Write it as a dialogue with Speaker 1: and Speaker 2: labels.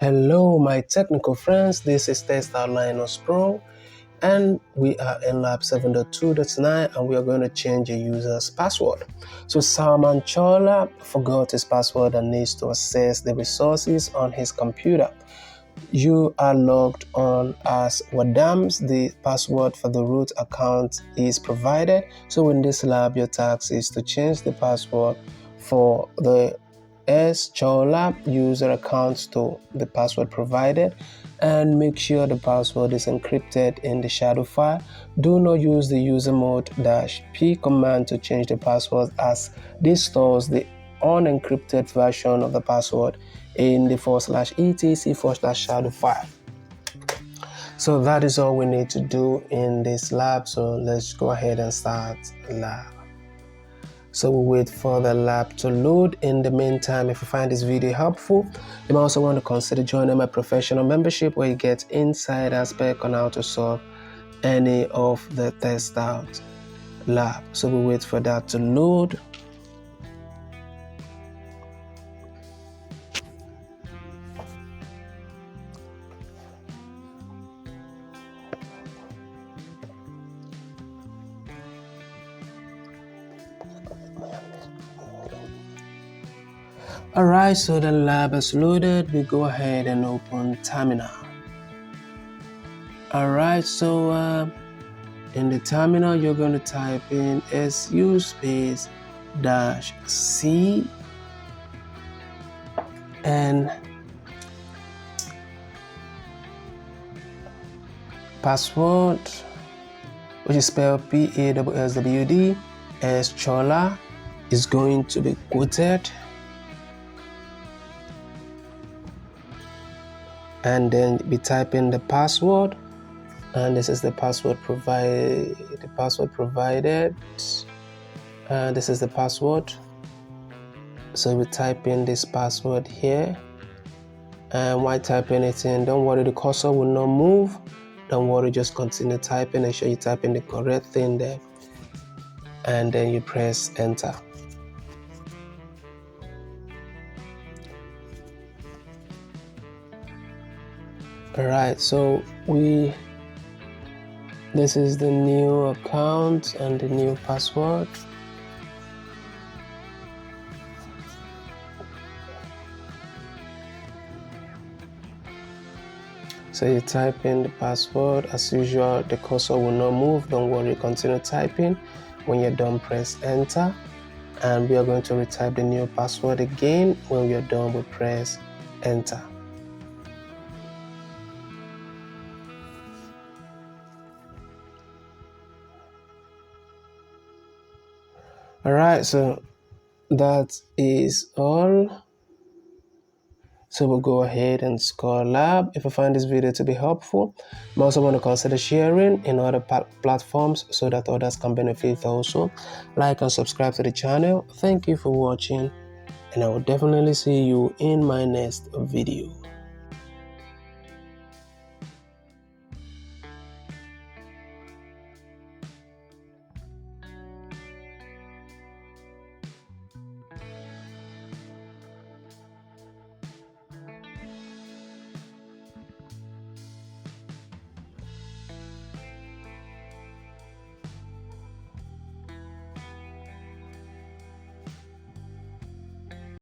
Speaker 1: Hello my technical friends, this is TestOut Linux Pro and we are in lab 7.2.9 and we are going to change a user's password. So Salman Chola forgot his password and needs to access the resources on his computer. You are logged on as Wadams. The password for the root account is provided. So in this lab, your task is to change the password for the Chola user accounts to the password provided, and make sure the password is encrypted in the shadow file. Do not use the user mode -p command to change the password, as this stores the unencrypted version of the password in the /etc/shadow file. So that is all we need to do in this lab. So let's go ahead and start lab. So we'll wait for the lab to load. In the meantime, if you find this video helpful, you might also want to consider joining my professional membership, where you get inside aspect on how to solve any of the test out lab. So we'll wait for that to load. Alright, so the lab is loaded. We go ahead and open terminal. Alright, so in the terminal, you're going to type in su space -c and password, which is spelled PASSWD, as Chola is going to be quoted, and then we type in the password, and this is the password provided. This is the password. So we type in this password here, and while typing it in, don't worry, the cursor will not move. Don't worry, just continue typing and sure you type in the correct thing there, and then you press enter. Alright, so this is the new account and the new password. So you type in the password. As usual, the cursor will not move. Don't worry, continue typing. When you're done, press enter, and we are going to retype the new password again. When we are done, we press enter. Alright, so that is all. So we'll go ahead and score lab. If you find this video to be helpful, you also want to consider sharing in other platforms so that others can benefit also. Like and subscribe to the channel. Thank you for watching, and I will definitely see you in my next video.